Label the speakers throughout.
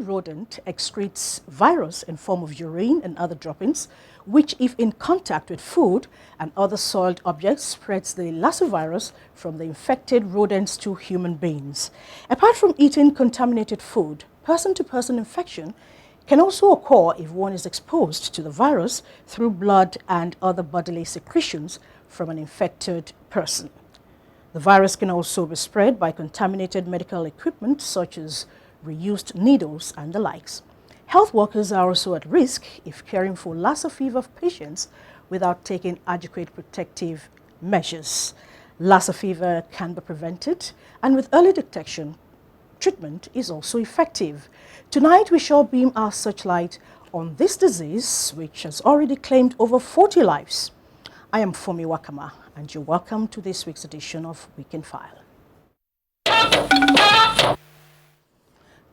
Speaker 1: rodent excretes virus in form of urine and other droppings, which, if in contact with food and other soiled objects, spreads the Lassa virus from the infected rodents to human beings. Apart from eating contaminated food, person-to-person infection can also occur if one is exposed to the virus through blood and other bodily secretions from an infected person. The virus can also be spread by contaminated medical equipment such as reused needles and the likes. Health workers are also at risk if caring for Lassa fever patients without taking adequate protective measures. Lassa fever can be prevented, and with early detection, treatment is also effective. Tonight, we shall beam our searchlight on this disease, which has already claimed over 40 lives. I am Funmi Wakama, and you're welcome to this week's edition of Week in File.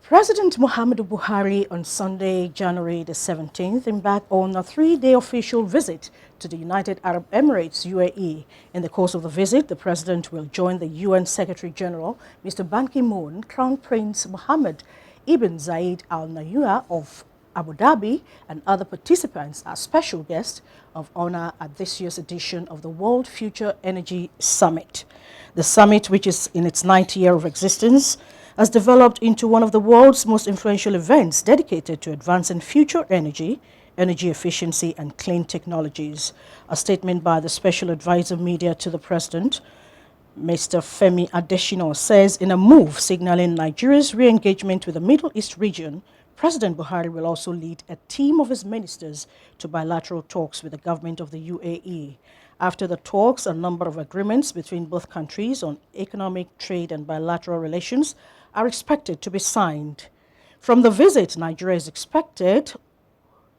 Speaker 1: President Muhammadu Buhari on Sunday, January the 17th, embarked on a 3-day official visit to the United Arab Emirates, UAE. In the course of the visit, the president will join the UN Secretary General, Mr. Ban Ki-moon, Crown Prince Mohammed Ibn Zayed Al Nahyan of Abu Dhabi, and other participants as special guests of honor at this year's edition of the World Future Energy Summit. The summit, which is in its 9th year of existence, has developed into one of the world's most influential events dedicated to advancing future energy, energy efficiency, and clean technologies. A statement by the Special Advisor Media to the President, Mr. Femi Adesina, says in a move signaling Nigeria's re-engagement with the Middle East region, President Buhari will also lead a team of his ministers to bilateral talks with the government of the UAE. After the talks, a number of agreements between both countries on economic, trade, and bilateral relations are expected to be signed. From the visit, Nigeria is expected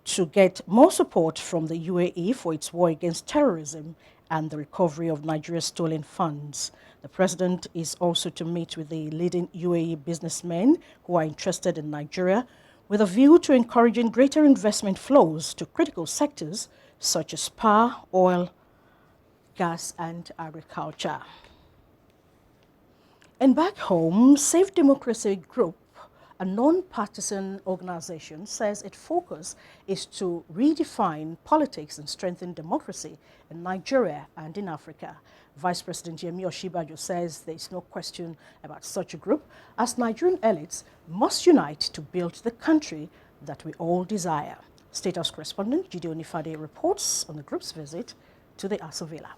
Speaker 1: to get more support from the UAE for its war against terrorism and the recovery of Nigeria's stolen funds. The president is also to meet with the leading UAE businessmen who are interested in Nigeria, with a view to encouraging greater investment flows to critical sectors such as power, oil, gas, and agriculture. And back home, Safe Democracy Group, a non-partisan organization, says its focus is to redefine politics and strengthen democracy in Nigeria and in Africa. Vice President Yemi Osinbajo says there is no question about such a group, as Nigerian elites must unite to build the country that we all desire. State House correspondent Jide Onifade reports on the group's visit to the Aso Villa.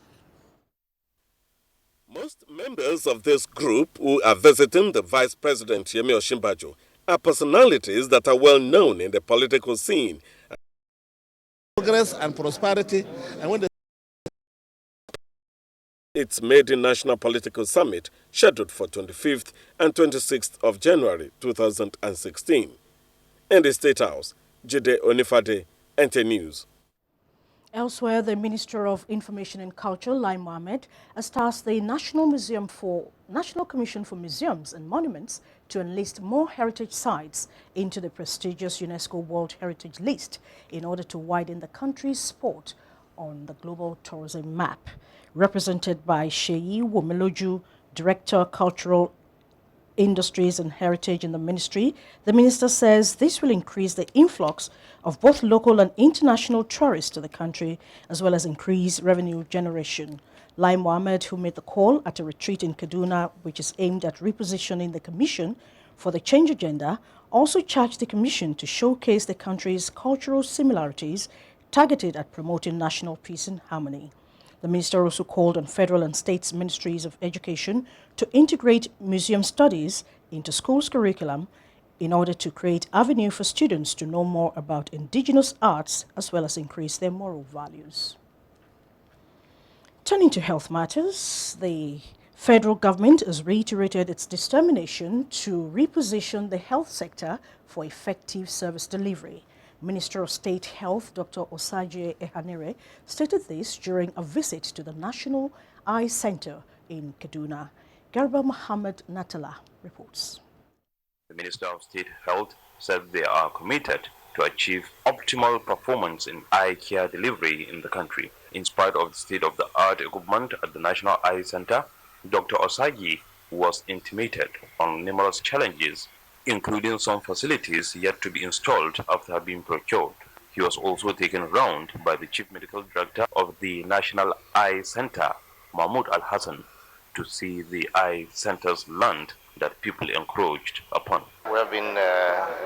Speaker 2: Most members of this group who are visiting the Vice President Yemi Osinbajo are personalities that are well known in the political scene.
Speaker 3: Progress and prosperity, and when
Speaker 2: its maiden national political summit scheduled for 25th and 26th of January 2016. In the State House, Jide Onifade, NTA News.
Speaker 1: Elsewhere, the Minister of Information and Culture, Lai Mohammed, has tasked the National Commission for Museums and Monuments to enlist more heritage sites into the prestigious UNESCO World Heritage List in order to widen the country's spot on the global tourism map. Represented by Sheyi Womeloju, Director, Cultural Industries and Heritage in the ministry, the minister says this will increase the influx of both local and international tourists to the country, as well as increase revenue generation. Lai Mohammed, who made the call at a retreat in Kaduna, which is aimed at repositioning the Commission for the Change Agenda, also charged the Commission to showcase the country's cultural similarities targeted at promoting national peace and harmony. The minister also called on federal and state ministries of education to integrate museum studies into schools' curriculum in order to create avenue for students to know more about indigenous arts as well as increase their moral values. Turning to health matters, the federal government has reiterated its determination to reposition the health sector for effective service delivery. Minister of State Health, Dr. Osagie Ehanire, stated this during a visit to the National Eye Center in Kaduna. Garba Muhammad Natala reports.
Speaker 4: The Minister of State Health said they are committed to achieve optimal performance in eye care delivery in the country. In spite of the state-of-the-art equipment at the National Eye Center, Dr. Osagie was intimated on numerous challenges including some facilities yet to be installed after being procured. He was also taken around by the Chief Medical Director of the National Eye Center, Mahmoud Al-Hassan, to see the eye center's land that people encroached upon.
Speaker 5: We have been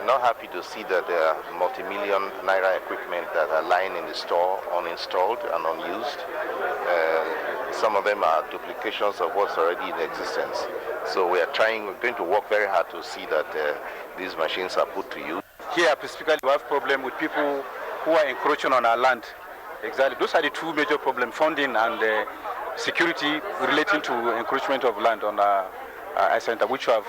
Speaker 5: not happy to see that there are multi-million naira equipment that are lying in the store uninstalled and unused. Some of them are duplications of what's already in existence. So we're going to work very hard to see that these machines are put to use.
Speaker 6: Here specifically we have problem with people who are encroaching on our land. Exactly, those are the two major problems, funding and security relating to encroachment of land on our eye center, which we have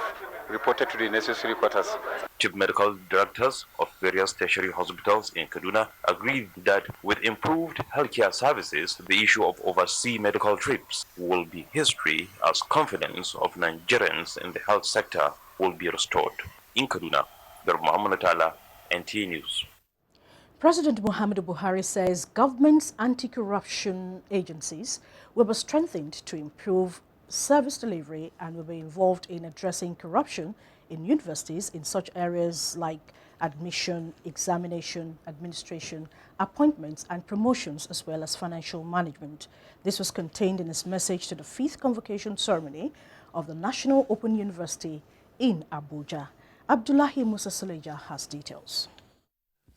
Speaker 6: reported to the necessary quarters.
Speaker 4: Chief medical directors of various tertiary hospitals in Kaduna agreed that with improved healthcare services, the issue of overseas medical trips will be history, as confidence of Nigerians in the health sector will be restored. In Kaduna, Muhammad Atala, NTA News.
Speaker 1: President Muhammadu Buhari says government's anti-corruption agencies will be strengthened to improve service delivery and will be involved in addressing corruption in universities in such areas like admission, examination, administration, appointments and promotions, as well as financial management. This was contained in his message to the 5th convocation ceremony of the National Open University in Abuja. Abdullahi Musa Saleja has details.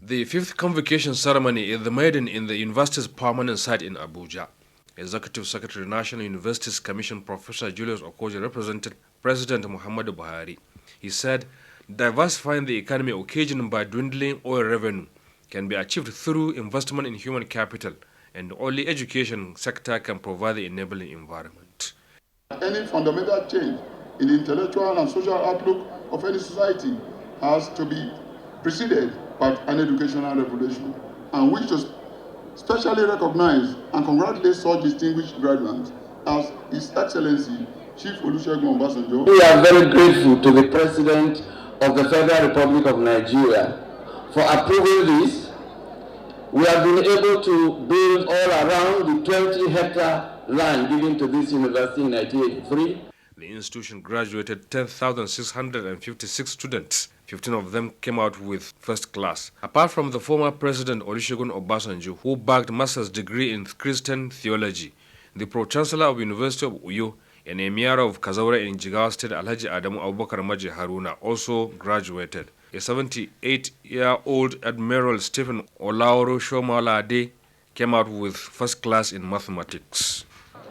Speaker 7: The 5th convocation ceremony is the maiden in the university's permanent site in Abuja. Executive Secretary, National Universities Commission, Professor Julius Okoje, represented President Muhammadu Buhari. He said, diversifying the economy occasioned by dwindling oil revenue can be achieved through investment in human capital, and only education sector can provide the enabling environment.
Speaker 8: Any fundamental change in the intellectual and social outlook of any society has to be preceded by an educational revolution, and which is specially recognize and congratulate such distinguished graduates as His Excellency Chief Olusegun Obasanjo.
Speaker 9: We are very grateful to the President of the Federal Republic of Nigeria for approving this. We have been able to build all around the 20-hectare land given to this university in 1983.
Speaker 7: The institution graduated 10,656 students. 15 of them came out with first class. Apart from the former President Olusegun Obasanjo, who bagged master's degree in Christian theology, the Pro-Chancellor of University of Uyo and Emir of Kazaura in Jigawa State, Alhaji Adamu Abubakar Maji Haruna, also graduated. A 78-year-old Admiral Stephen Olaoro Shomalade came out with first class in mathematics.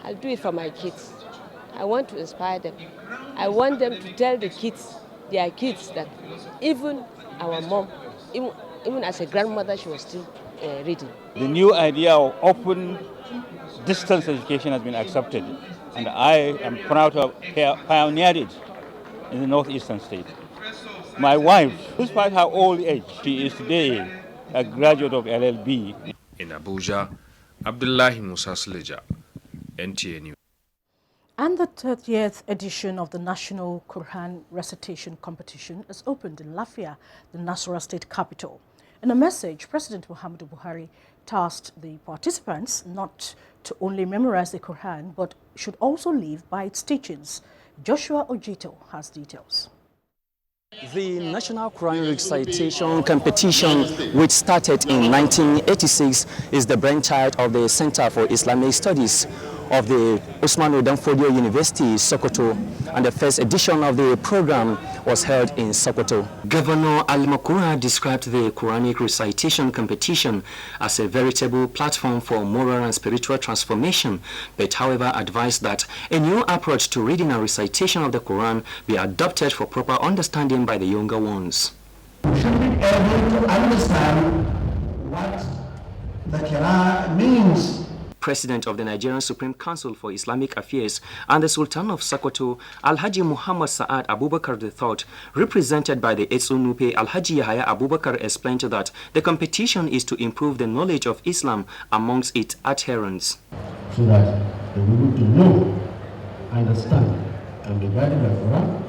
Speaker 10: I'll do it for my kids. I want to inspire them. I want them to tell the kids, their kids, that even our mom, even as a grandmother, she was still reading.
Speaker 6: The new idea of open distance education has been accepted, and I am proud to have pioneered it in the northeastern state. My wife, despite her old age, she is today a graduate of LLB.
Speaker 7: In Abuja, Abdullahi Musa Saleja, NTA News.
Speaker 1: And the 30th edition of the National Quran Recitation Competition is opened in Lafia, the Nasarawa state capital. In a message, President Muhammadu Buhari tasked the participants not to only memorize the Quran, but should also live by its teachings. Joshua Ojito has details.
Speaker 11: The National Quran Recitation Competition, which started in 1986, is the brainchild of the Center for Islamic Studies of the Usman Odanfodio University, Sokoto, and the first edition of the program was held in Sokoto. Governor Al-Makura described the Quranic recitation competition as a veritable platform for moral and spiritual transformation, but however advised that a new approach to reading and recitation of the Quran be adopted for proper understanding by the younger ones.
Speaker 12: We should be able to understand what the Quran means.
Speaker 11: President of the Nigerian Supreme Council for Islamic Affairs and the Sultan of Sokoto, Alhaji Muhammad Sa'ad Abubakar III, represented by the Etsunupe Alhaji Yahya Abubakar, explained that the competition is to improve the knowledge of Islam amongst its adherents.
Speaker 12: So that they will be able to know, understand, and be guided by Quran.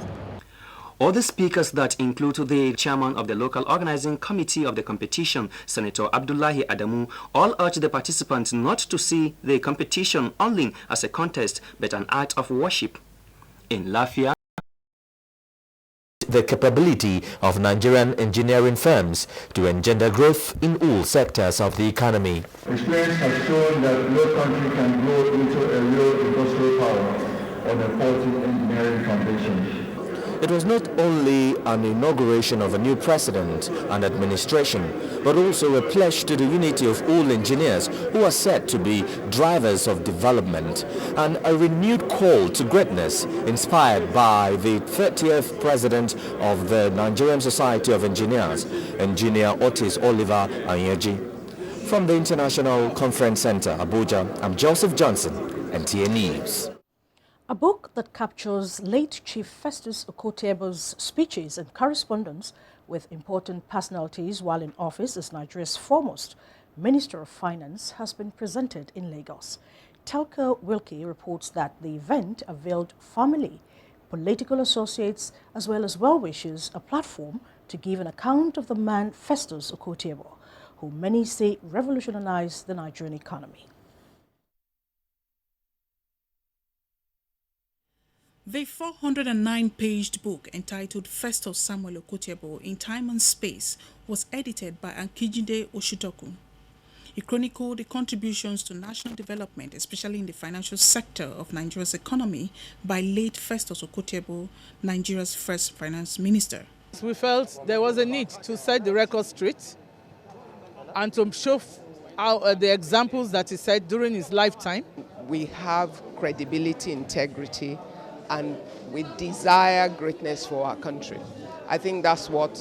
Speaker 11: Other speakers that include the chairman of the local organizing committee of the competition, Senator Abdullahi Adamu, all urged the participants not to see the competition only as a contest, but an act of worship. In Lafia,
Speaker 13: the capability of Nigerian engineering firms to engender growth in all sectors of the economy.
Speaker 14: Experience has shown that no country can grow into a real industrial power on a faulty engineering foundation.
Speaker 13: It was not only an inauguration of a new president and administration, but also a pledge to the unity of all engineers who are said to be drivers of development, and a renewed call to greatness inspired by the 30th president of the Nigerian Society of Engineers, Engineer Otis Oliver Anyeji. From the International Conference Center, Abuja, I'm Joseph Johnson, NTA News.
Speaker 1: A book that captures late Chief Festus Okotie-Ebo's speeches and correspondence with important personalities while in office as Nigeria's foremost Minister of Finance has been presented in Lagos. Telka Wilkie reports that the event availed family, political associates, as well as well-wishers a platform to give an account of the man Festus Okotie-Ebo, who many say revolutionized the Nigerian economy.
Speaker 15: The 409-paged book entitled Festus Samuel Okotie-Ebo in Time and Space was edited by Ankijide Oshutoku. It chronicled the contributions to national development, especially in the financial sector of Nigeria's economy, by late Festus Okotie-Ebo, Nigeria's first finance minister.
Speaker 16: We felt there was a need to set the record straight and to show the examples that he set during his lifetime.
Speaker 17: We have credibility, integrity, and we desire greatness for our country. I think that's what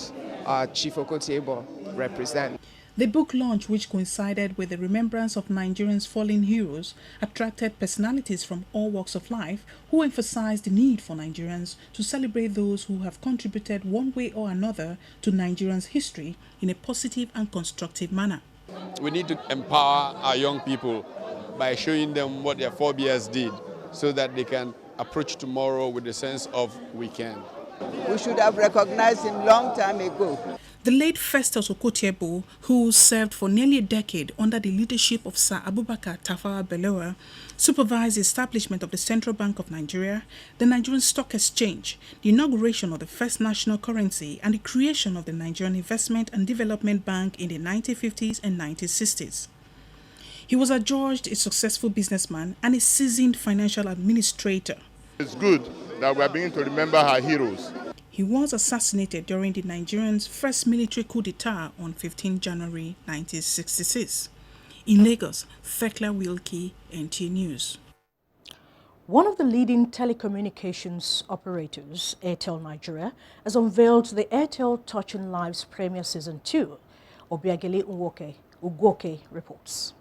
Speaker 17: Chief Okotie-Ebo represents.
Speaker 15: The book launch, which coincided with the remembrance of Nigerians' fallen heroes, attracted personalities from all walks of life who emphasized the need for Nigerians to celebrate those who have contributed one way or another to Nigerians' history in a positive and constructive manner.
Speaker 18: We need to empower our young people by showing them what their forebears did so that they can approach tomorrow with the sense of we can.
Speaker 19: We should have recognized him long time ago.
Speaker 15: The late Festus Okotie-Ebo, who served for nearly a decade under the leadership of Sir Abubakar Tafawa Balewa, supervised the establishment of the Central Bank of Nigeria, the Nigerian Stock Exchange, the inauguration of the first national currency, and the creation of the Nigerian Investment and Development Bank in the 1950s and 1960s. He was adjudged a successful businessman and a seasoned financial administrator.
Speaker 20: It's good that we are beginning to remember our heroes.
Speaker 15: He was assassinated during the Nigerians' first military coup d'etat on 15 January 1966. In Lagos, Thekla Wilkie, NTA News.
Speaker 1: One of the leading telecommunications operators, Airtel Nigeria, has unveiled the Airtel Touching Lives Premier Season 2. Obiageli Ugwoke reports.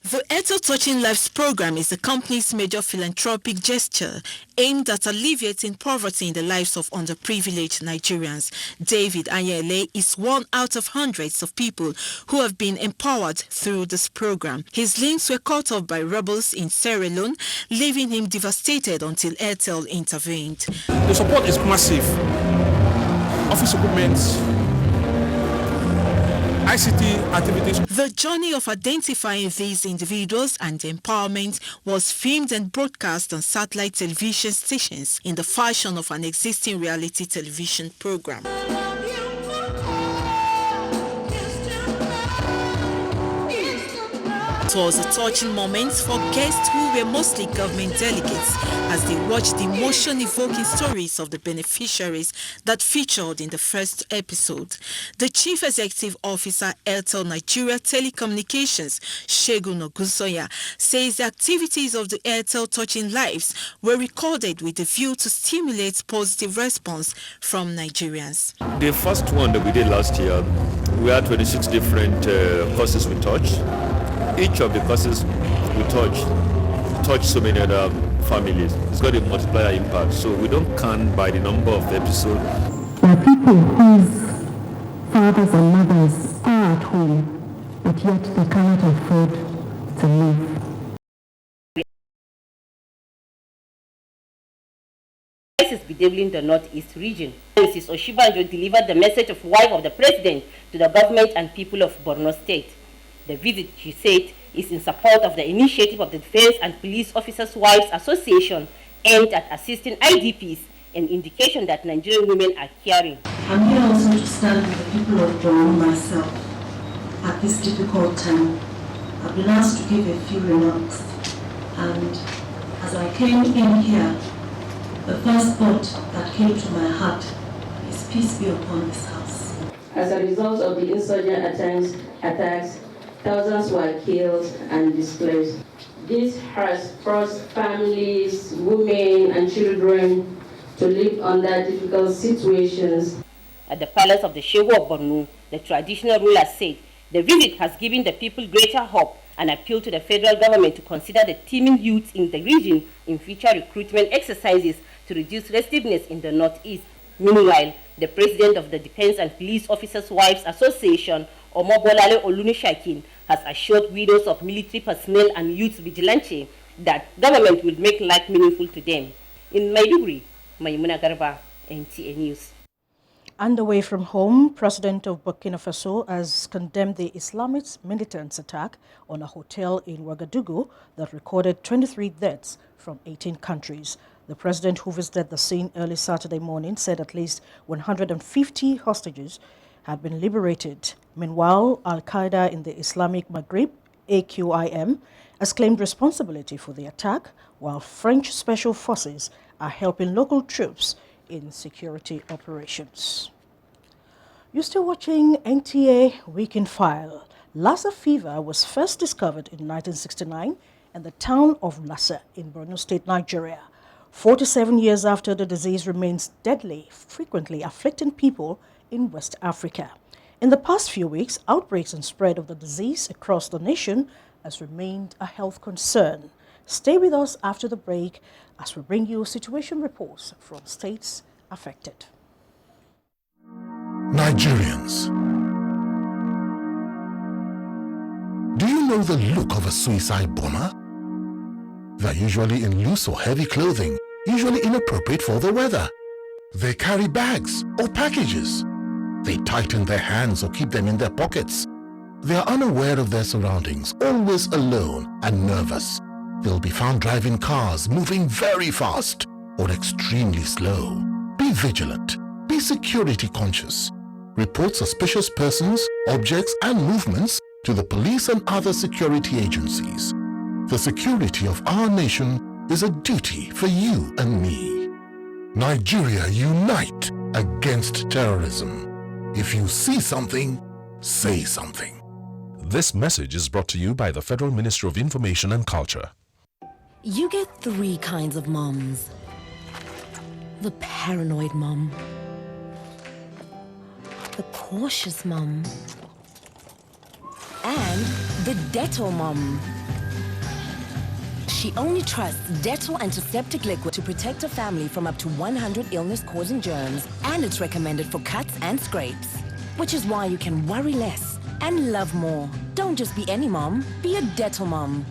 Speaker 21: The Airtel Touching Lives program is the company's major philanthropic gesture aimed at alleviating poverty in the lives of underprivileged Nigerians. David Ayele is one out of hundreds of people who have been empowered through this program. His limbs were cut off by rebels in Sierra Leone, leaving him devastated until Airtel intervened.
Speaker 22: The support is massive. Office equipment, ICT activities.
Speaker 21: The journey of identifying these individuals and empowerment was filmed and broadcast on satellite television stations in the fashion of an existing reality television program. It was a touching moment for guests who were mostly government delegates as they watched the emotion-evoking stories of the beneficiaries that featured in the first episode. The Chief Executive Officer, Airtel Nigeria Telecommunications, Segun Ogunsoya, says the activities of the Airtel Touching Lives were recorded with a view to stimulate positive response from Nigerians.
Speaker 23: The first one that we did last year, we had 26 different causes we touched. Each of the causes we touch so many other families. It's got a multiplier impact, so we don't count by the number of the episode.
Speaker 24: There are people whose fathers and mothers are at home, but yet they cannot afford to live.
Speaker 25: Crisis bedeviling the Northeast region. Mrs. Oshibanjo delivered the message of wife of the president to the government and people of Borno State. The visit, she said, is in support of the initiative of the Defense and Police Officers' Wives Association aimed at assisting IDPs an indication that Nigerian women are caring.
Speaker 24: I'm here also to stand with the people of Borno myself at this difficult time. I've been asked to give a few remarks, and as I came in here, the first thought that came to my heart is peace be upon this house.
Speaker 2: As a result of the insurgent attacks, thousands were killed and displaced. This has forced families, women and children to live under difficult situations.
Speaker 25: At the palace of the Shehu of Borno, the traditional ruler said the visit has given the people greater hope and appealed to the federal government to consider the teeming youth in the region in future recruitment exercises to reduce restiveness in the northeast. Meanwhile, the president of the Defense and Police Officers' Wives Association, Omobolale Olunishakin, has assured widows of military personnel and youth vigilante that government will make life meaningful to them. In Maiduguri, Maimuna Garba, NTA News.
Speaker 1: And away from home, President of Burkina Faso has condemned the Islamist militants' attack on a hotel in Ouagadougou that recorded 23 deaths from 18 countries. The president, who visited the scene early Saturday morning, said at least 150 hostages had been liberated. Meanwhile, Al-Qaeda in the Islamic Maghreb, AQIM, has claimed responsibility for the attack, while French special forces are helping local troops in security operations. You're still watching NTA Week in File. Lassa fever was first discovered in 1969 in the town of Lassa in Borno State, Nigeria. 47 years after, the disease remains deadly, frequently afflicting people in West Africa. In the past few weeks, outbreaks and spread of the disease across the nation has remained a health concern. Stay with us after the break as we bring you situation reports from states affected.
Speaker 3: Nigerians, do you know the look of a suicide bomber? They're usually in loose or heavy clothing, usually inappropriate for the weather. They carry bags or packages. They tighten their hands or keep them in their pockets. They are unaware of their surroundings, always alone and nervous. They'll be found driving cars, moving very fast or extremely slow. Be vigilant. Be security conscious. Report suspicious persons, objects, and movements to the police and other security agencies. The security of our nation is a duty for you and me. Nigeria, unite against terrorism. If you see something, say something.
Speaker 4: This message is brought to you by the Federal Ministry of Information and Culture.
Speaker 5: You get 3 kinds of mums. The paranoid mum, the cautious mum, and the Dettol mum. She only trusts Dettol antiseptic liquid to protect her family from up to 100 illness-causing germs, and it's recommended for cuts and scrapes, which is why you can worry less and love more. Don't just be any mom, be a Dettol mom.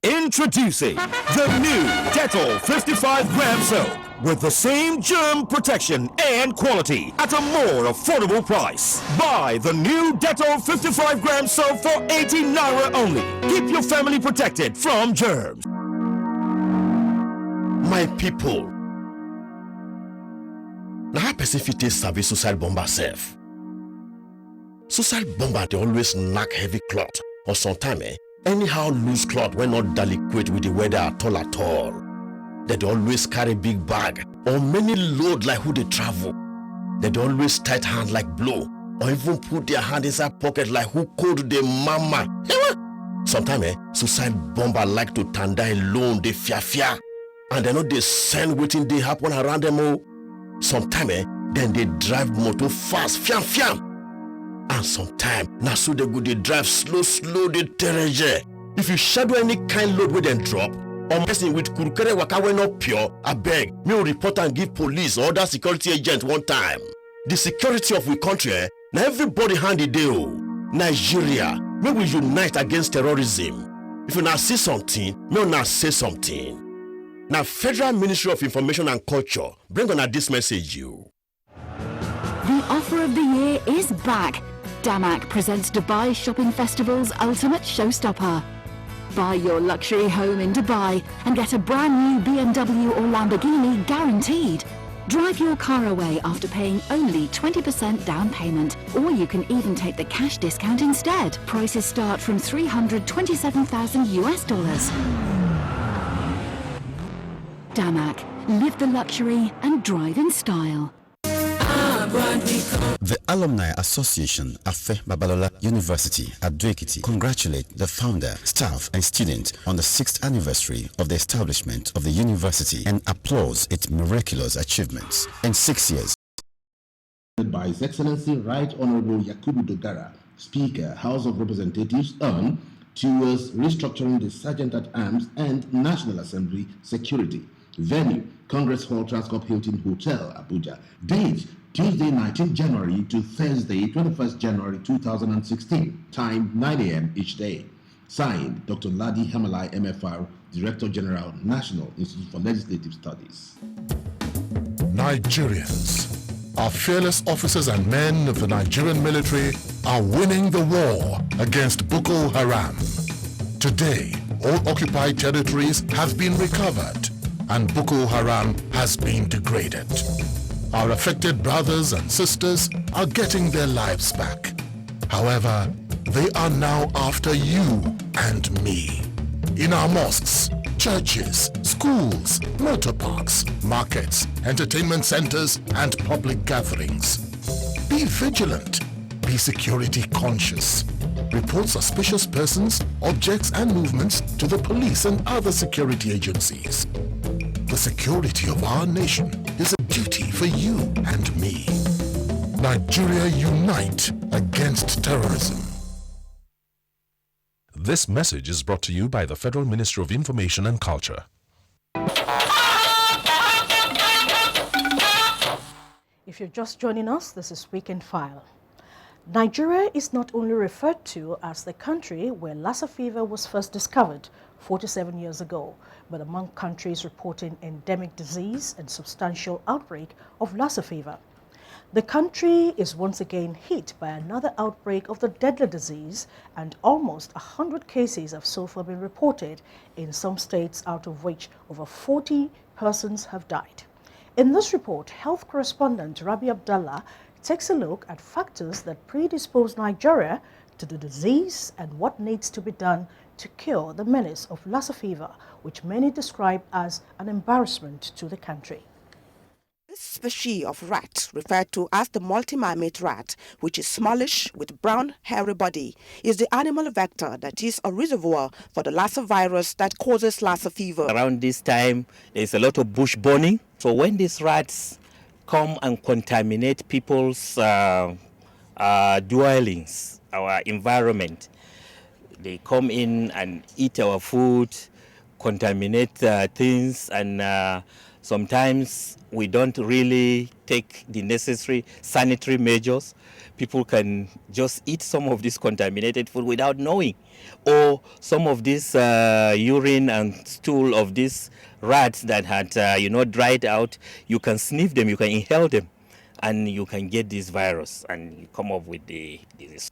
Speaker 8: Introducing the new Dettol 55-gram soap with the same germ protection and quality at a more affordable price. Buy the new Dettol 55-gram soap for 18 naira only. Keep your family protected from germs.
Speaker 3: My people, now how person fit take sabi suicide bomber self? Suicide bomber they always knack heavy cloth, or sometimes anyhow loose cloth when not delicate with the weather at all. They always carry big bag or many load like who they travel. They always tight hand like blow, or even put their hand inside pocket like who called the mama. Sometimes suicide bomber like to tanda alone, they fear, and they know they send waiting they happen around them all. Sometimes then they drive motor fast, fiam. And sometimes now so they go they drive slow, they terror. If you shadow any kind load with them drop, or messing with kurukere waka when not pure, I beg, me will report and give police or other security agent one time. The security of we country, now everybody handy deal. Nigeria, me will unite against terrorism. If you now see something, me will now say something. Now Federal Ministry of Information and Culture, bring on this message you.
Speaker 26: The offer of the year is back. Damak presents Dubai Shopping Festival's ultimate showstopper. Buy your luxury home in Dubai and get a brand new BMW or Lamborghini guaranteed. Drive your car away after paying only 20% down payment, or you can even take the cash discount instead. Prices start from $327,000 US. Damac, live the luxury and drive in style.
Speaker 6: The Alumni Association, Afe Babalola University at Dwekiti, congratulate the founder, staff and students on the 6th anniversary of the establishment of the university and applauds its miraculous achievements. In 6 years,
Speaker 7: by His Excellency Right Honorable Yakubu Dogara, Speaker, House of Representatives, on towards restructuring the Sergeant-at-Arms and National Assembly security. Venue, Congress Hall, Transcorp Hilton Hotel, Abuja. Date, Tuesday 19th January to Thursday 21st January 2016. Time 9 a.m. each day. Signed, Dr. Ladi Hamalai, MFR, Director General, National Institute for Legislative Studies.
Speaker 4: Nigerians, our fearless officers and men of the Nigerian military are winning the war against Boko Haram. Today, all occupied territories have been recovered and Boko Haram has been degraded. Our affected brothers and sisters are getting their lives back. However, they are now after you and me. In our mosques, churches, schools, motor parks, markets, entertainment centers, and public gatherings. Be vigilant. Be security conscious. Report suspicious persons, objects, and movements to the police and other security agencies. The security of our nation is a duty for you and me. Nigeria, unite against terrorism. This message is brought to you by the Federal Ministry of Information and Culture.
Speaker 1: If you're just joining us, this is Week in File. Nigeria is not only referred to as the country where Lassa fever was first discovered 47 years ago, but among countries reporting endemic disease and substantial outbreak of Lassa fever. The country is once again hit by another outbreak of the deadly disease, and almost 100 cases have so far been reported in some states, out of which over 40 persons have died. In this report, health correspondent Rabi Abdallah takes a look at factors that predispose Nigeria to the disease and what needs to be done to cure the menace of Lassa fever, which many describe as an embarrassment to the country.
Speaker 9: This species of rat, referred to as the multi-mamate rat, which is smallish with brown hairy body, is the animal vector that is a reservoir for the Lassa virus that causes Lassa fever.
Speaker 10: Around this time, there's a lot of bush burning. So when these rats come and contaminate people's dwellings, our environment, they come in and eat our food, contaminate things, and sometimes we don't really take the necessary sanitary measures. People can just eat some of this contaminated food without knowing. Or some of this urine and stool of these rats that had dried out, you can sniff them, you can inhale them, and you can get this virus and you come up with the disease.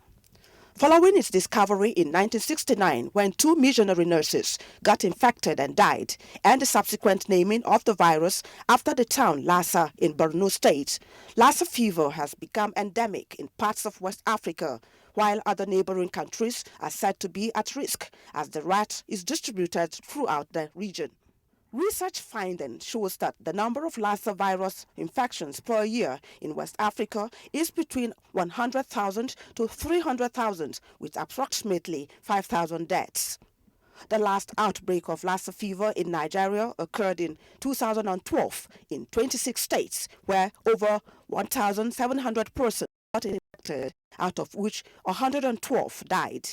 Speaker 9: Following its discovery in 1969, when 2 missionary nurses got infected and died, and the subsequent naming of the virus after the town Lassa in Borno State, Lassa fever has become endemic in parts of West Africa, while other neighboring countries are said to be at risk as the rat is distributed throughout the region. Research findings shows that the number of Lassa virus infections per year in West Africa is between 100,000 to 300,000, with approximately 5,000 deaths. The last outbreak of Lassa fever in Nigeria occurred in 2012 in 26 states, where over 1,700 persons got infected, out of which 112 died.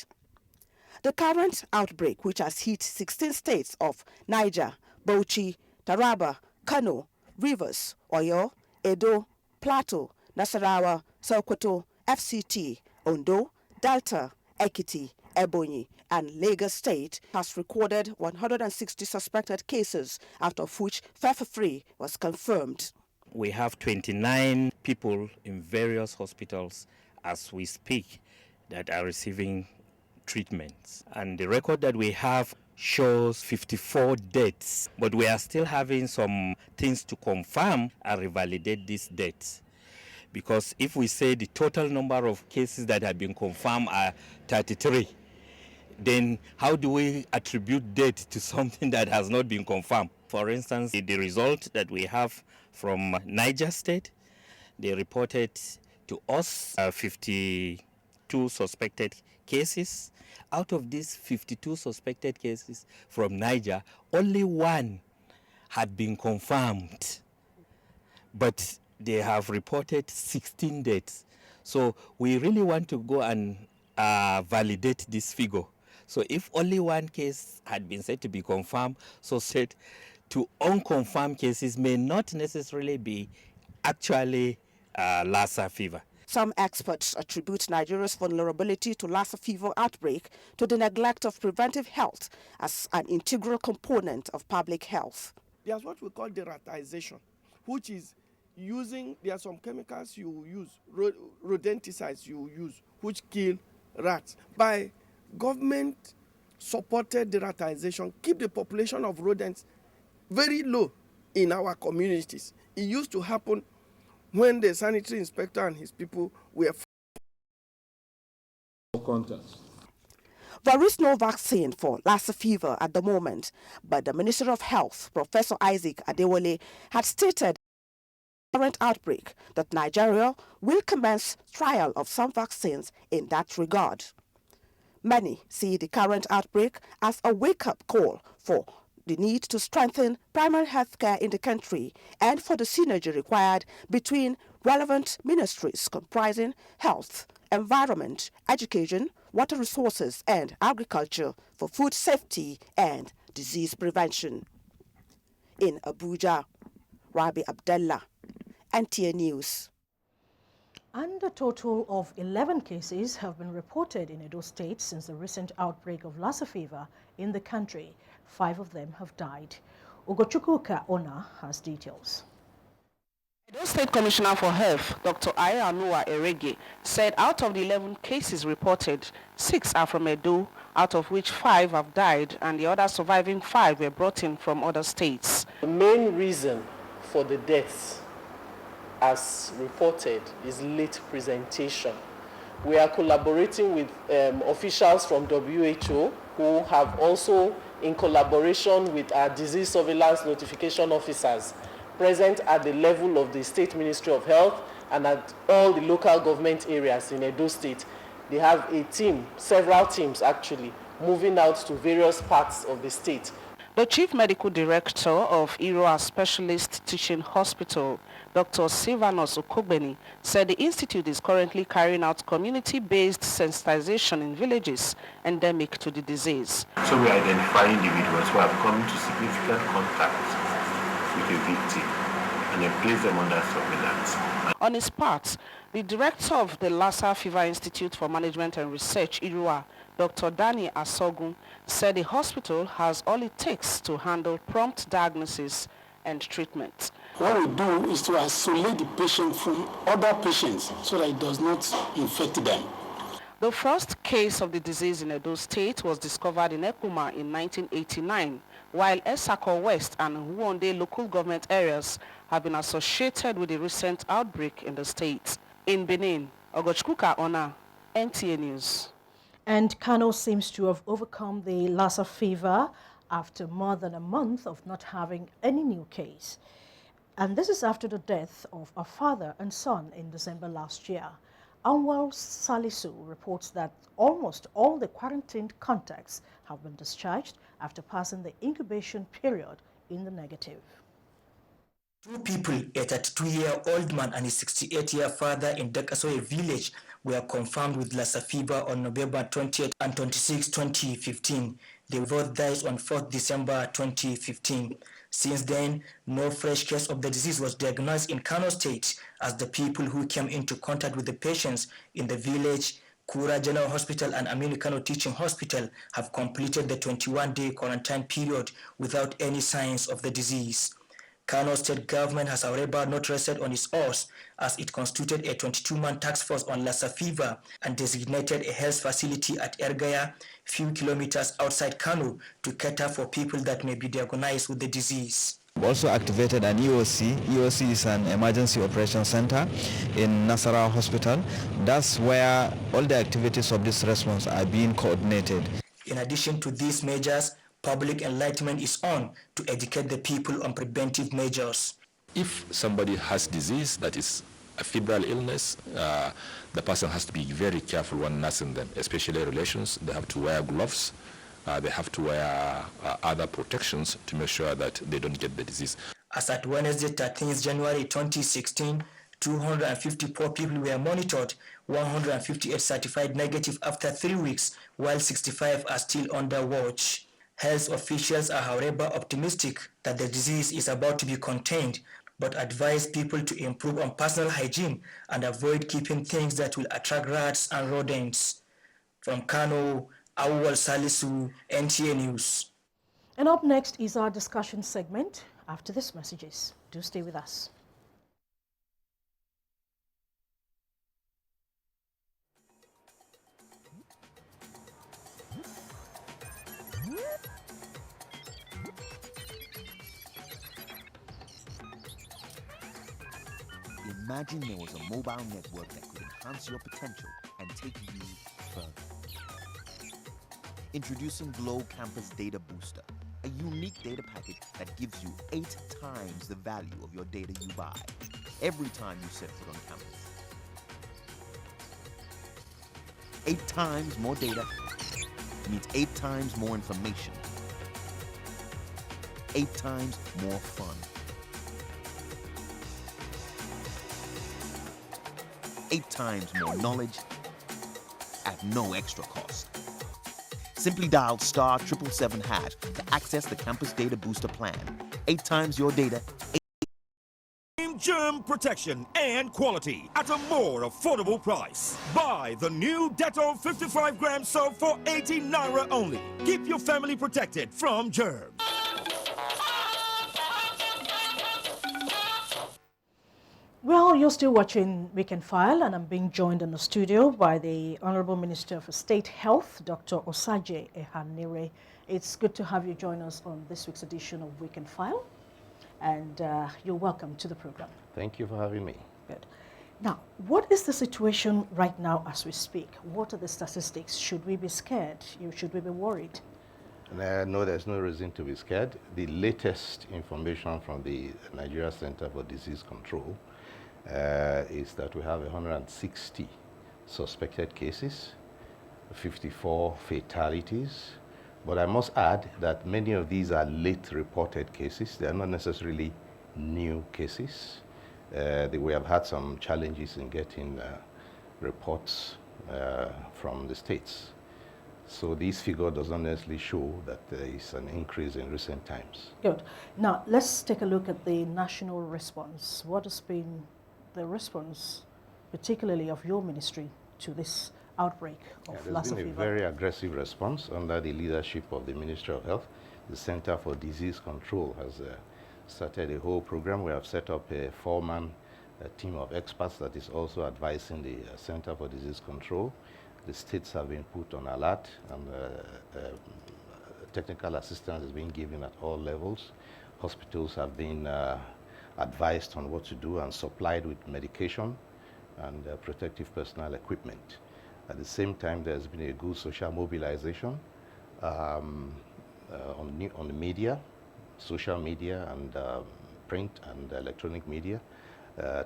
Speaker 9: The current outbreak, which has hit 16 states of Niger, Bauchi, Taraba, Kano, Rivers, Oyo, Edo, Plateau, Nasarawa, Sokoto, FCT, Ondo, Delta, Ekiti, Ebonyi, and Lagos State, has recorded 160 suspected cases, out of which 33 was confirmed.
Speaker 10: We have 29 people in various hospitals as we speak that are receiving treatments. And the record that we have shows 54 deaths, but we are still having some things to confirm and revalidate these deaths. Because if we say the total number of cases that have been confirmed are 33, then how do we attribute death to something that has not been confirmed? For instance, the result that we have from Niger State, they reported to us 52 suspected cases. Out of these 52 suspected cases from Niger, only one had been confirmed, but they have reported 16 deaths. So we really want to go and validate this figure. So if only one case had been said to be confirmed, so said to unconfirmed cases may not necessarily be actually Lassa fever.
Speaker 9: Some experts attribute Nigeria's vulnerability to Lassa fever outbreak to the neglect of preventive health as an integral component of public health.
Speaker 11: There's what we call deratization, which is using, there are some chemicals you use, rodenticides you use, which kill rats. By government-supported deratization, keep the population of rodents very low in our communities. It used to happen when the sanitary inspector and his people were contacts.
Speaker 9: There is no vaccine for Lassa fever at the moment, but the Minister of Health, Professor Isaac Adewale, had stated in the current outbreak that Nigeria will commence trial of some vaccines in that regard. Many see the current outbreak as a wake-up call for the need to strengthen primary health care in the country and for the synergy required between relevant ministries comprising health, environment, education, water resources and agriculture for food safety and disease prevention. In Abuja, Rabi Abdallah, NTA News.
Speaker 1: And a total of 11 cases have been reported in Edo State since the recent outbreak of Lassa fever in the country. 5 of them have died. Ugochukwu Ona has details.
Speaker 12: Edo State Commissioner for Health, Dr. Ayanuwa Erege, said out of the 11 cases reported, 6 are from Edo, out of which 5 have died, and the other surviving 5 were brought in from other states.
Speaker 13: The main reason for the deaths, as reported, is late presentation. We are collaborating with officials from WHO who have also, in collaboration with our disease surveillance notification officers, present at the level of the State Ministry of Health and at all the local government areas in Edo State. They have a team, several teams actually, moving out to various parts of the state.
Speaker 12: The Chief Medical Director of Iroa Specialist Teaching Hospital, Dr. Silvanus Okogbeni, said the institute is currently carrying out community-based sensitization in villages endemic to the disease.
Speaker 14: So we identify individuals who have come into significant contact with a victim and then place them under surveillance.
Speaker 12: On his part, the director of the Lassa Fever Institute for Management and Research, Iroa, Dr. Dani Asogun, said the hospital has all it takes to handle prompt diagnosis and treatment.
Speaker 16: What we do is to isolate the patient from other patients so that it does not infect them.
Speaker 12: The first case of the disease in Edo State was discovered in Ekuma in 1989, while Esako West and Huonde local government areas have been associated with the recent outbreak in the state. In Benin, Ugochukwu Ona, NTA News.
Speaker 1: And Kano seems to have overcome the Lassa fever after more than a month of not having any new case. And this is after the death of a father and son in December last year. Anwar Salisu reports that almost all the quarantined contacts have been discharged after passing the incubation period in the negative.
Speaker 17: 2 people, a 32-year-old man and his 68-year father in Dakasoye village, were confirmed with Lassa fever on November 20th and 26, 2015. They both died on 4th December 2015. Since then, no fresh case of the disease was diagnosed in Kano State, as the people who came into contact with the patients in the village, Kura General Hospital and Aminu Kano Teaching Hospital have completed the 21-day quarantine period without any signs of the disease. Kano state government has, however, not rested on its oars, as it constituted a 22-man task force on Lassa fever and designated a health facility at Ergaya, few kilometers outside Kano, to cater for people that may be diagnosed with the disease.
Speaker 15: We also activated an EOC. EOC is an emergency operations center in Nasarawa Hospital. That's where all the activities of this response are being coordinated.
Speaker 17: In addition to these measures, public enlightenment is on to educate the people on preventive measures.
Speaker 18: If somebody has disease that is a febrile illness, the person has to be very careful when nursing them, especially relations. They have to wear gloves. They have to wear other protections to make sure that they don't get the disease.
Speaker 17: As at Wednesday, 13th January 2016, 254 people were monitored, 158 certified negative after 3 weeks, while 65 are still under watch. Health officials are, however, optimistic that the disease is about to be contained, but advise people to improve on personal hygiene and avoid keeping things that will attract rats and rodents. From Kano, Awal Salisu, NTA News.
Speaker 1: And up next is our discussion segment after these messages. Do stay with us.
Speaker 19: Imagine there was a mobile network that could enhance your potential and take you further. Introducing Glow Campus Data Booster, a unique data package that gives you 8 times the value of your data you buy every time you set foot on campus. 8 times more data means 8 times more information, 8 times more fun, 8 times more knowledge at no extra cost. Simply dial *777# to access the Campus Data Booster plan. 8 times your data.
Speaker 8: Germ protection and quality at a more affordable price. Buy the new Dettol 55-gram soap for 80 Naira only. Keep your family protected from germs.
Speaker 1: Well, you're still watching Weekend File, and I'm being joined in the studio by the Honorable Minister for State Health, Dr. Osaje Ehanire. It's good to have you join us on this week's edition of Weekend File, and you're welcome to the program.
Speaker 20: Thank you for having me.
Speaker 1: Good. Now, what is the situation right now as we speak? What are the statistics? Should we be scared? Should we be worried?
Speaker 20: No, there's no reason to be scared. The latest information from the Nigeria Center for Disease Control is that we have 160 suspected cases, 54 fatalities, but I must add that many of these are late reported cases. They are not necessarily new cases. We have had some challenges in getting reports from the states. So this figure does not necessarily show that there is an increase in recent times.
Speaker 1: Good. Now, let's take a look at the national response. What has been the response, particularly of your ministry, to this outbreak of Lassa fever?
Speaker 20: There's been a very aggressive response under the leadership of the Ministry of Health. The Center for Disease Control has started a whole program. We have set up a 4-man team of experts that is also advising the Center for Disease Control. The states have been put on alert, and technical assistance is being given at all levels. Hospitals have been advised on what to do and supplied with medication and protective personal equipment. At the same time, there's been a good social mobilization on the media, social media and print and electronic media.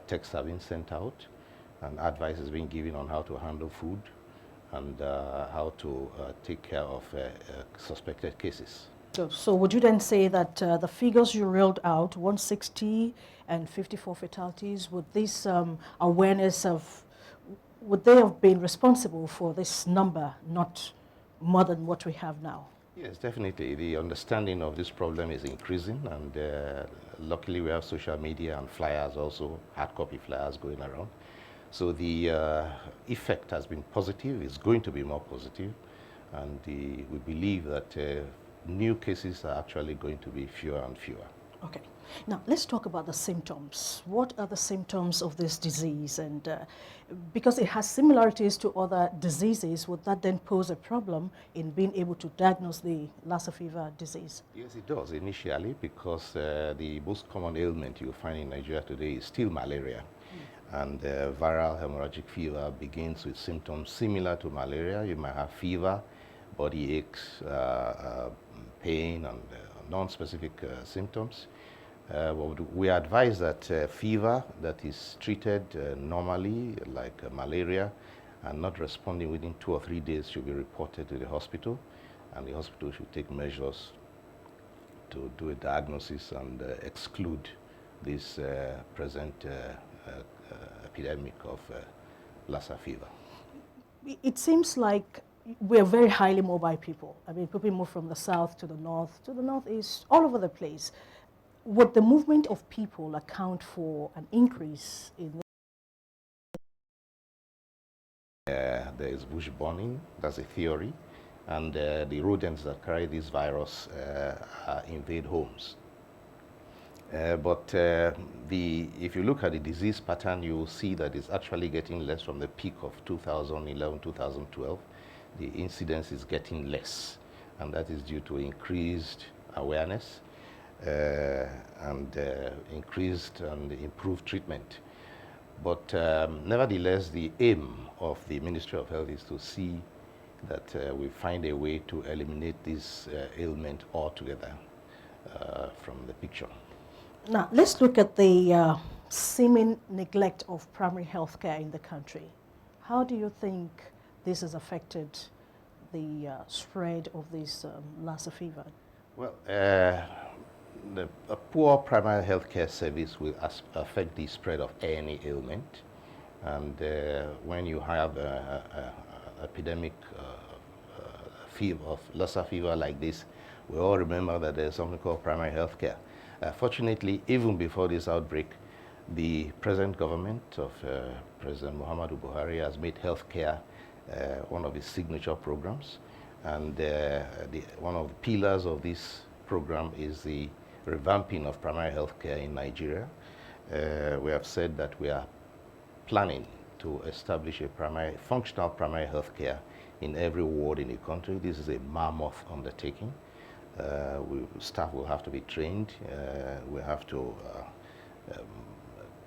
Speaker 20: Texts have been sent out, and advice is being given on how to handle food and how to take care of suspected cases.
Speaker 1: So would you then say that the figures you reeled out, 160 and 54 fatalities, would this awareness of, would they have been responsible for this number, not more than what we have now?
Speaker 20: Yes, definitely. The understanding of this problem is increasing, and luckily we have social media and flyers, also hard copy flyers going around. So the effect has been positive, it's going to be more positive, and we believe that new cases are actually going to be fewer and fewer.
Speaker 1: Okay. Now, let's talk about the symptoms. What are the symptoms of this disease? And because it has similarities to other diseases, would that then pose a problem in being able to diagnose the Lassa fever disease?
Speaker 20: Yes, it does initially, because the most common ailment you find in Nigeria today is still malaria. And viral hemorrhagic fever begins with symptoms similar to malaria. You might have fever, body aches, pain, and non-specific symptoms. We advise that fever that is treated normally, like malaria, and not responding within 2 or 3 days should be reported to the hospital, and the hospital should take measures to do a diagnosis and exclude this present epidemic of Lassa fever.
Speaker 1: It seems like we're very highly mobile people. I mean, people move from the south to the northeast, all over the place. Would the movement of people account for an increase in
Speaker 20: there is bush burning, that's a theory, and the rodents that carry this virus invade homes. If you look at the disease pattern, you will see that it's actually getting less from the peak of 2011, 2012. The incidence is getting less, and that is due to increased awareness and increased and improved treatment. But nevertheless, the aim of the Ministry of Health is to see that we find a way to eliminate this ailment altogether from the picture.
Speaker 1: Now, let's look at the seeming neglect of primary health care in the country. How do you think this has affected the spread of this Lassa fever?
Speaker 20: Well, a poor primary health care service will affect the spread of any ailment. And when you have an epidemic fever of Lassa fever like this, we all remember that there's something called primary health care. Fortunately, even before this outbreak, the present government of President Muhammadu Buhari has made healthcare one of his signature programs. And one of the pillars of this program is the revamping of primary health care in Nigeria. We have said that we are planning to establish a functional primary health care in every ward in the country. This is a mammoth undertaking. Staff will have to be trained. We have to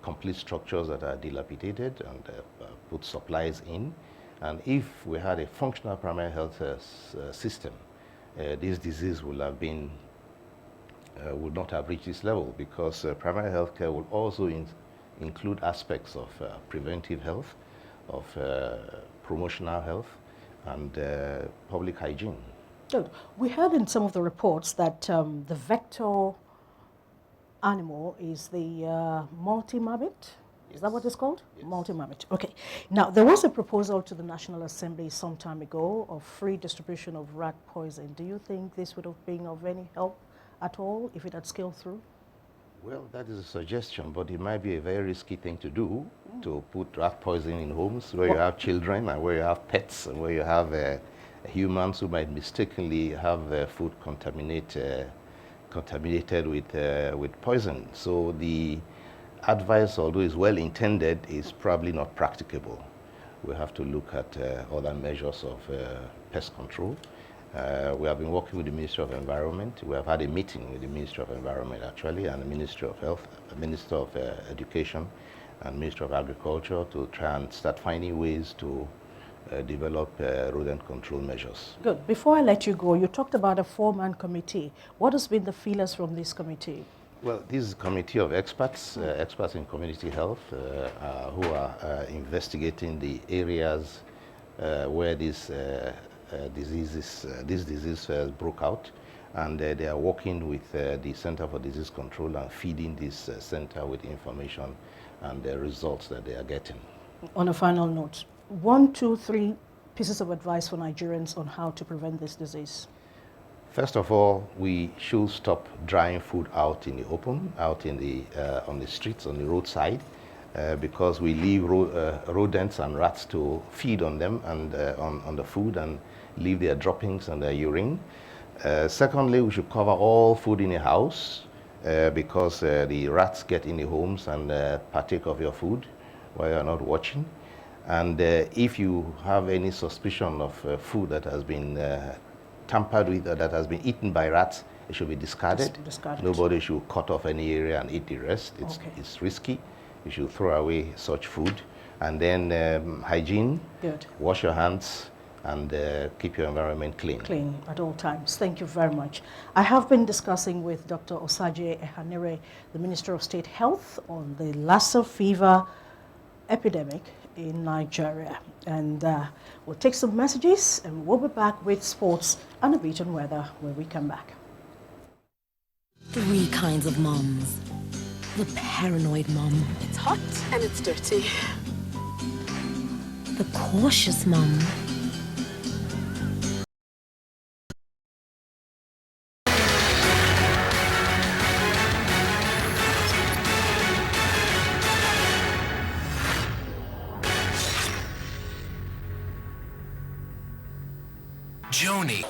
Speaker 20: complete structures that are dilapidated and put supplies in. And if we had a functional primary health system, this disease would not have reached this level, because primary health care will also include aspects of preventive health, of promotional health, and public hygiene.
Speaker 1: Good. We heard in some of the reports that the vector animal is the multi-mammit. Is that what it's called? Yes. Multi-mammit. Okay. Now, there was a proposal to the National Assembly some time ago of free distribution of rat poison. Do you think this would have been of any help at all if it had scaled through?
Speaker 20: Well, that is a suggestion, but it might be a very risky thing to do, to put rat poison in homes where you have children and where you have pets and where you have humans who might mistakenly have their food contaminated with poison. So the advice, although is well intended, is probably not practicable. We have to look at other measures of pest control. We have been working with the Ministry of Environment. We have had a meeting with the Ministry of Environment, actually, and the Ministry of Health, the Minister of Education, and Ministry of Agriculture to try and start finding ways to develop rodent control measures.
Speaker 1: Good. Before I let you go, you talked about a 4-man committee. What has been the feelers from this committee?
Speaker 20: Well, this is a committee of experts, experts in community health, who are investigating the areas where this disease broke out, and they are working with the Center for Disease Control and feeding this center with information and the results that they are getting.
Speaker 1: On a final note, 1, 2, 3 pieces of advice for Nigerians on how to prevent this disease.
Speaker 20: First of all, we should stop drying food out in the open, out in the on the streets, on the roadside, because we leave rodents and rats to feed on them and on the food and leave their droppings and their urine. Secondly, we should cover all food in a house because the rats get in the homes and partake of your food while you're not watching. And if you have any suspicion of food that has been tampered with or that has been eaten by rats, it should be discarded. Nobody should cut off any area and eat the rest. It's risky. You should throw away such food. And then hygiene, wash your hands, and keep your environment clean.
Speaker 1: Clean at all times. Thank you very much. I have been discussing with Dr. Osaje Ehanire, the Minister of State Health, on the Lassa fever epidemic in Nigeria. And we'll take some messages and we'll be back with sports and a bit on weather when we come back.
Speaker 5: 3 kinds of moms. The paranoid mom.
Speaker 2: It's hot and it's dirty.
Speaker 5: The cautious mom.
Speaker 21: Joni.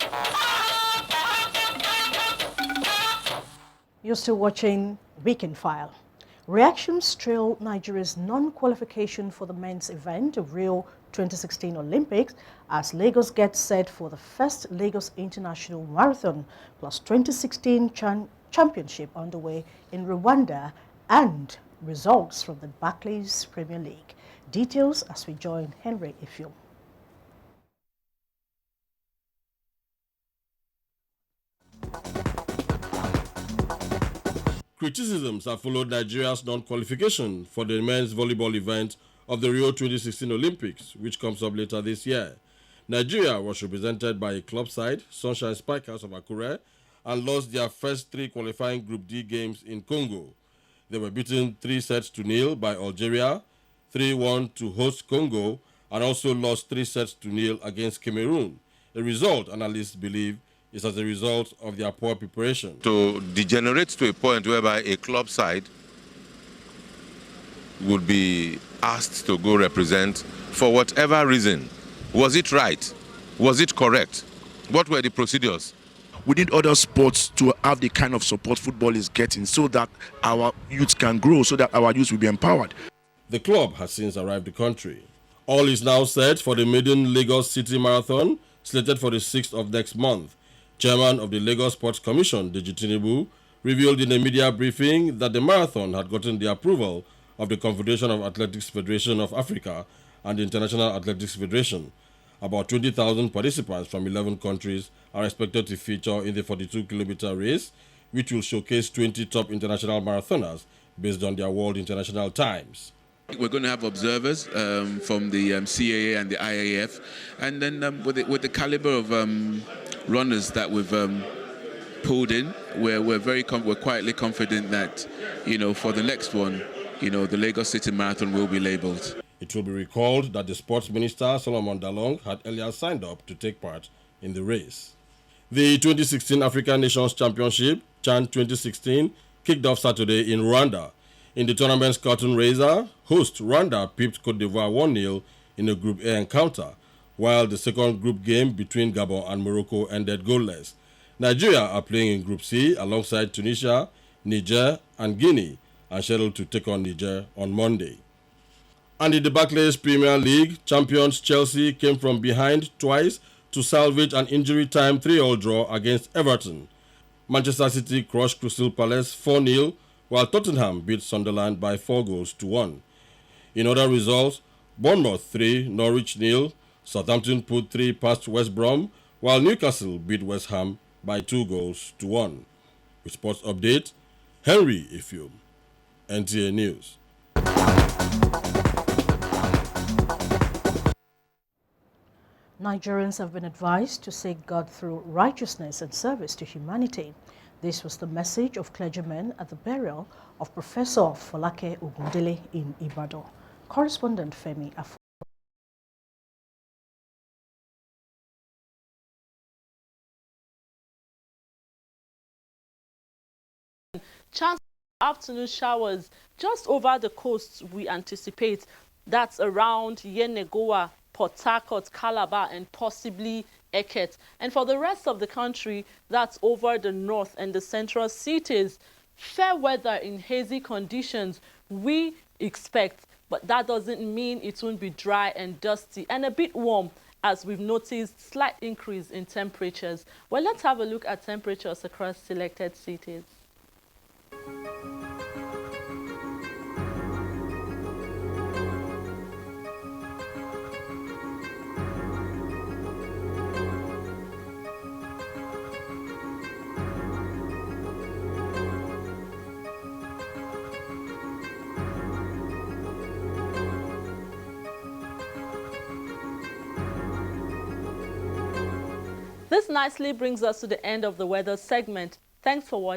Speaker 1: You're still watching Weekend File. Reactions trail Nigeria's non-qualification for the men's event of Rio 2016 Olympics as Lagos gets set for the first Lagos International Marathon plus 2016 Championship underway in Rwanda and results from the Barclays Premier League. Details as we join Henry Ifil.
Speaker 22: Criticisms have followed Nigeria's non-qualification for the men's volleyball event of the Rio 2016 Olympics, which comes up later this year. Nigeria was represented by a club side, Sunshine Spikers of Akure, and lost their first 3 qualifying Group D games in Congo. They were beaten 3-0 by Algeria, 3-1 to host Congo, and also lost 3-0 against Cameroon, a result analysts believe is as a result of their poor preparation.
Speaker 23: To degenerate to a point whereby a club side would be asked to go represent for whatever reason. Was it right? Was it correct? What were the procedures?
Speaker 24: We need other sports to have the kind of support football is getting so that our youth can grow, so that our youth will be empowered.
Speaker 22: The club has since arrived the country. All is now set for the maiden Lagos City Marathon, slated for the 6th of next month. Chairman of the Lagos Sports Commission, Deji Tinubu, revealed in a media briefing that the marathon had gotten the approval of the Confederation of Athletics Federation of Africa and the International Athletics Federation. About 20,000 participants from 11 countries are expected to feature in the 42-kilometer race, which will showcase 20 top international marathoners based on their world international times.
Speaker 25: We're going to have observers from the CAA and the IAF, and then with the caliber of runners that we've pulled in, we're quietly confident that, for the next one, the Lagos City Marathon will be labelled.
Speaker 22: It will be recalled that the sports minister, Solomon Dalong, had earlier signed up to take part in the race. The 2016 African Nations Championship, CHAN 2016, kicked off Saturday in Rwanda. In the tournament's curtain raiser, host Rwanda pipped Cote d'Ivoire 1-0 in a Group A encounter, while the second group game between Gabon and Morocco ended goalless. Nigeria are playing in Group C alongside Tunisia, Niger, and Guinea, and scheduled to take on Niger on Monday. And in the Barclays Premier League, champions Chelsea came from behind twice to salvage an injury-time 3-3 draw against Everton. Manchester City crushed Crystal Palace 4-0, while Tottenham beat Sunderland by 4-1. In other results, Bournemouth 3, Norwich 0, Southampton put 3 past West Brom, while Newcastle beat West Ham by 2-1. With sports update, Henry Ifeom, NTA News.
Speaker 1: Nigerians have been advised to seek God through righteousness and service to humanity. This was the message of clergymen at the burial of Professor Folake Ogundele in Ibadan. Correspondent Femi Afo.
Speaker 27: Chance afternoon showers just over the coast we anticipate. That's around Yenegoa, Port Harcourt, Calabar, and possibly Eket. And for the rest of the country, that's over the north and the central cities. fair weather in hazy conditions we expect, but that doesn't mean it won't be dry and dusty and a bit warm, as we've noticed slight increase in temperatures. Well, let's have a look at temperatures across selected cities. This nicely brings us to the end of the weather segment. Thanks for watching.